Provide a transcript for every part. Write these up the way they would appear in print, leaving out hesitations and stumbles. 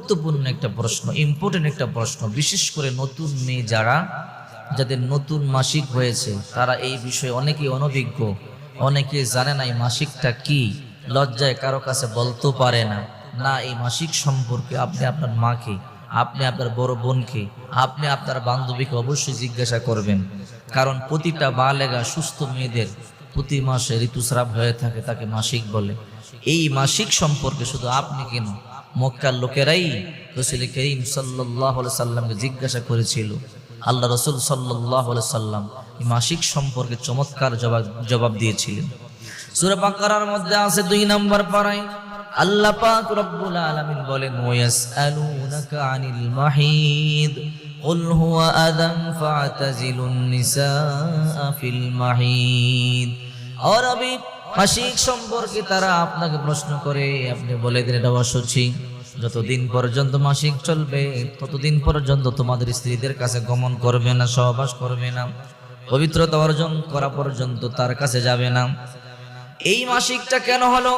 গুরুত্বপূর্ণ একটা প্রশ্ন, ইম্পর্টেন্ট একটা প্রশ্ন। বিশেষ করে নতুন মেয়ে যাদের নতুন মাসিক হয়েছে, তারা এই বিষয়ে অনেকেই অনভিজ্ঞ, অনেকে জানে না এই মাসিকটা কি, লজ্জায় কারো কাছে বলতেও পারে না। না, এই মাসিক সম্পর্কে আপনি আপনার মাকে, আপনি আপনার বড় বোনকে, আপনি আপনার বান্ধবীকে অবশ্যই জিজ্ঞাসা করবেন। কারণ প্রতিটা বালেগা সুস্থ মেয়েদের প্রতি মাসে ঋতুস্রাব হয়ে থাকে, তাকে মাসিক বলে। এই মাসিক সম্পর্কে শুধু আপনি কেন, মক্কার লোকেরাই রাসূল করিম সাল্লাল্লাহু আলাইহি সাল্লামকে জিজ্ঞাসা করেছিল। আল্লাহ রাসূল সাল্লাল্লাহু আলাইহি সাল্লাম এই মাসিক সম্পর্কে চমৎকার জবাব দিয়েছিলেন। সূরা বাকারার মধ্যে আছে 2 নম্বর পারায় আল্লাহ পাক রব্বুল আলামিন বলেন, ওয়ায়াসআলুনাকা আনিল মাহিদ কুল হুয়া আযান ফা'তাজিলুন নিসা ফিল মাহিদ। আরবি মাসিক সম্পর্কে তারা আপনাকে প্রশ্ন করে, আপনি বলে দিন এটা অসুচি। যতদিন পর্যন্ত মাসিক চলবে ততদিন পর্যন্ত তোমাদের স্ত্রীদের কাছে গমন করবে না, সহবাস করবে না, পবিত্রতা অর্জন করা পর্যন্ত তার কাছে যাবে না। এই মাসিকটা কেন হলো?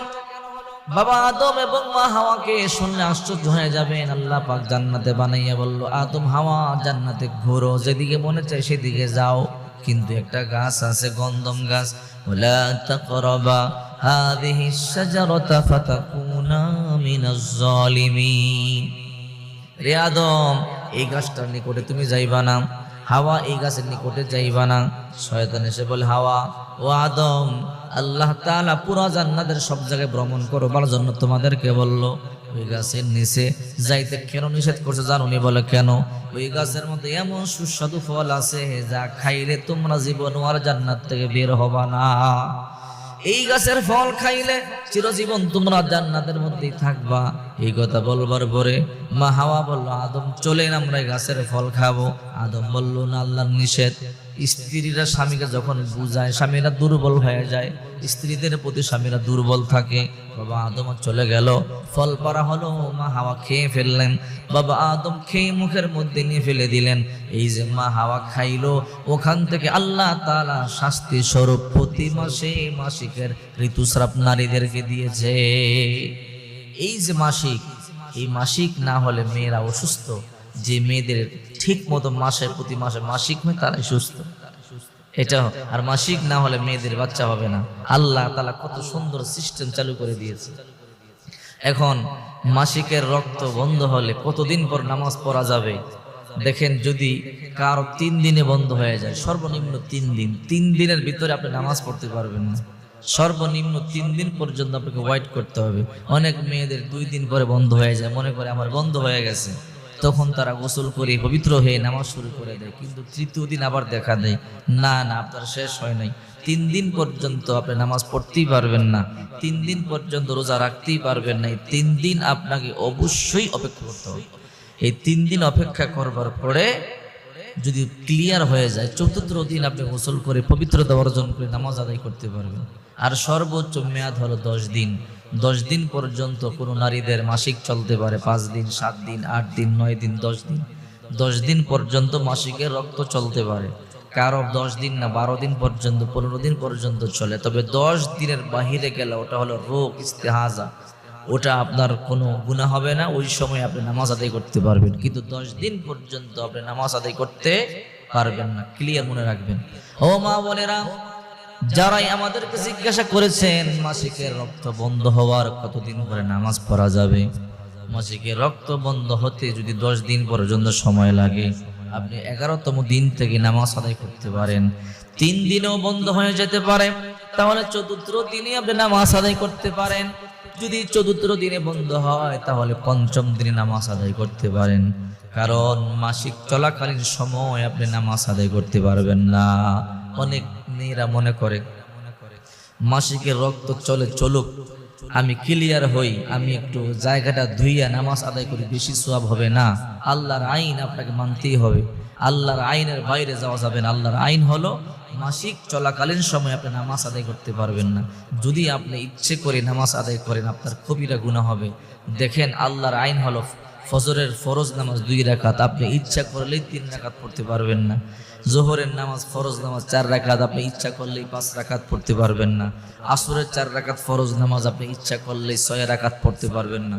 বাবা আদম এবং মা হাওয়াকে শুনলে আশ্চর্য হয়ে যাবেন। আল্লাহ পাক জান্নাতে বানাইয়া বলল, আদম হাওয়া জান্নাতে ঘোরো, যেদিকে মনে চায় সেদিকে যাও, কিন্তু একটা গাছ আছে, গন্ধম গাছ, ওয়ালা তাকরাবা হাযিহিশ শাজারাতা ফাতাকুনা মিনাজ জালিমিন। রে আদম, এই গাছটার নিকটে তুমি যাইবা না, হাওয়া এই গাছের নিকটে যাইবা না। শয়তান এসে বলে, হাওয়া ও আদম, আল্লাহ তাআলা পুরো জান্নাতের সব জায়গায় ভ্রমণ করবার জন্য তোমাদেরকে বলল, ওই গাছের নিচে যাইতে কেন নিষেধ করছে জানো? নি বলে কেন? ওই গাছের মধ্যে এমন সুস্বাদু ফল আছে যা খাইলে তোমরা জীবন আর জান্নাত থেকে বের হবা না। এই গাছের ফল খাইলে চিরজীবন তোমরা জান্নাতের মধ্যেই থাকবা। এই কথা বলবার পরে মা হাওয়া বলল, আদম চলেন আমরা এই গাছের ফল খাবো। আদম বলল, না, আল্লাহর নিষেধ। স্ত্রীরা স্বামীকে যখন বুঝায়, স্বামীরা দুর্বল হয়ে যায়, স্ত্রীদের প্রতি স্বামীরা দুর্বল থাকে। বাবা আদম চলে গেল, ফল পাড়া হলো, মা হাওয়া খেয়ে ফেললেন। বাবা আদম খেয়ে মুখের মধ্যে নিয়ে ফেলে দিলেন। এই যে মা হাওয়া খাইলো, ওখান থেকে আল্লাহ তাআলা শাস্তি স্বরূপ প্রতি মাসে মাসিকের ঋতুস্রাব নারীদেরকে দিয়েছে। এই যে মাসিক, এই মাসিক না হলে মেয়েরা অসুস্থ। যে মেয়েদের ঠিক মতো প্রতি মাসে মাসিক হয় তারাই সুস্থ। এটা আর মাসিক না হলে মেয়েদের বাচ্চা হবে না। আল্লাহ তাআলা কত সুন্দর সিস্টেম চালু করে দিয়েছে। এখন মাসিকের রক্ত বন্ধ হলে কতদিন পর নামাজ পড়া যাবে? দেখেন, যদি কারো 3 দিনে বন্ধ হয়ে যায়, সর্বনিম্ন 3 দিন, 3 দিনের ভিতরে আপনি নামাজ পড়তে পারবেন না। সর্বনিম্ন 3 দিন পর্যন্ত আপনাকে ওয়েট করতে হবে। অনেক মেয়েদের 2 দিন পরে বন্ধ হয়ে যায়, মনে করে আমার বন্ধ হয়ে গেছে, তখন তারা গোসল করে পবিত্র হয়ে নামাজ শুরু করে দেয়। কিন্তু 3য় দিন আবার দেখা দেয়, না না, আপনার শেষ হয় নাই। 3 দিন পর্যন্ত আপনি নামাজ পড়তেই পারবেন না, 3 দিন পর্যন্ত রোজা রাখতেই পারবেন না। 3 দিন আপনাকে অবশ্যই অপেক্ষা করতে হবে। এই 3 দিন অপেক্ষা করবার পরে যদি ক্লিয়ার হয়ে যায়, 4র্থ দিন আপনি গোসল করে পবিত্রতা অর্জন করে নামাজ আদায় করতে পারবেন। আর সর্বোচ্চ মেয়াদ হলো 10 দিন। 10 দিন পর্যন্ত কোনো নারীদের মাসিক চলতে পারে, 5 দিন, 7 দিন, 8 দিন, 9 দিন, 10 দিন। 10 দিন পর্যন্ত মাসিকের রক্ত চলতে পারে। কারো 10 দিন না, 12 দিন পর্যন্ত, 15 দিন পর্যন্ত চলে। তবে 10 দিনের বাহিরে গেলে ওটা হলো রোগ, ইস্তেহাজা, ওটা আপনার কোনো গুনাহ হবে না, ওই সময় আপনি নামাজ আদায় করতে পারবেন। কিন্তু 10 দিন পর্যন্ত আপনি নামাজ আদায় করতে পারবেন না। ক্লিয়ার মনে রাখবেন। ও মা বোনেরা, যারাই আমাদেরকে জিজ্ঞাসা করেছেন মাসিকের রক্ত বন্ধ হওয়ার কতদিন পরে নামাজ পড়া যাবে, মাসিকের রক্ত বন্ধ হতে যদি 10 দিন পর্যন্ত সময় লাগে, আপনি 11তম দিন থেকে নামাজ আদায় করতে পারেন। 3 দিনেও বন্ধ হয়ে যেতে পারে, তাহলে 4র্থ দিনে আপনি নামাজ আদায় করতে পারেন। যদি 4র্থ দিনে বন্ধ হয়, তাহলে 5ম দিনে নামাজ আদায় করতে পারেন। কারণ মাসিক চলাকালীন সময় আপনি নামাজ আদায় করতে পারবেন না। অনেক মেয়েরা মনে করে মাসিকের রক্ত চলুক, আমি ক্লিয়ার হই, আমি একটু জায়গাটা ধুইয়া নামাজ আদায় করি, বেশি সওয়াব হবে না। আল্লাহর আইন আপনাকে মানতেই হবে, আল্লাহর আইনের বাইরে যাওয়া যাবে না। আল্লাহর আইন হলো মাসিক চলাকালীন সময় আপনি নামাজ আদায় করতে পারবেন না। যদি আপনি ইচ্ছে করে নামাজ আদায় করেন, আপনার কবিরা গুনাহ হবে। দেখেন, আল্লাহর আইন হলো ফজরের ফরজ নামাজ 2 রাকাত, আপনি ইচ্ছা করলেই 3 রাকাত পড়তে পারবেন না। জোহরের নামাজ ফরজ নামাজ 4 রাকাত, আপনি ইচ্ছা করলেই 5 রাকাত পড়তে পারবেন না। আসরের 4 রাকাত ফরজ নামাজ, আপনি ইচ্ছা করলেই 6 রাকাত পড়তে পারবেন না।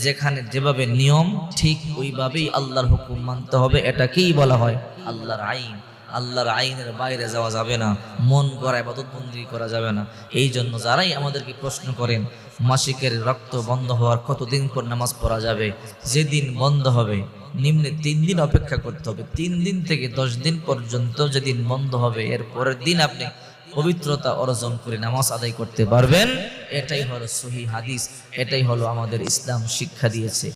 যেখানে যেভাবে নিয়ম ঠিক ওইভাবেই আল্লাহর হুকুম মানতে হবে। এটাকেই বলা হয় আল্লাহর আইন। আল্লাহর আইনের বাইরে যাওয়া যাবে না, মন গড়া ইবাদত বন্দেগী করা যাবে না। এই জন্য যারাই আমাদেরকে প্রশ্ন করেন মাসিকের রক্ত বন্ধ হওয়ার কতদিন পর নামাজ পড়া যাবে, যেদিন বন্ধ হবে নিম্নে 3 দিন অপেক্ষা করতে হবে। 3 দিন থেকে 10 দিন পর্যন্ত যেদিন বন্ধ হবে এর পরের দিন আপনি পবিত্রতা অর্জন করে নামাজ আদায় করতে পারবেন। এটাই হলো সহিহ হাদিস, এটাই হলো আমাদের ইসলাম শিক্ষা দিয়েছে।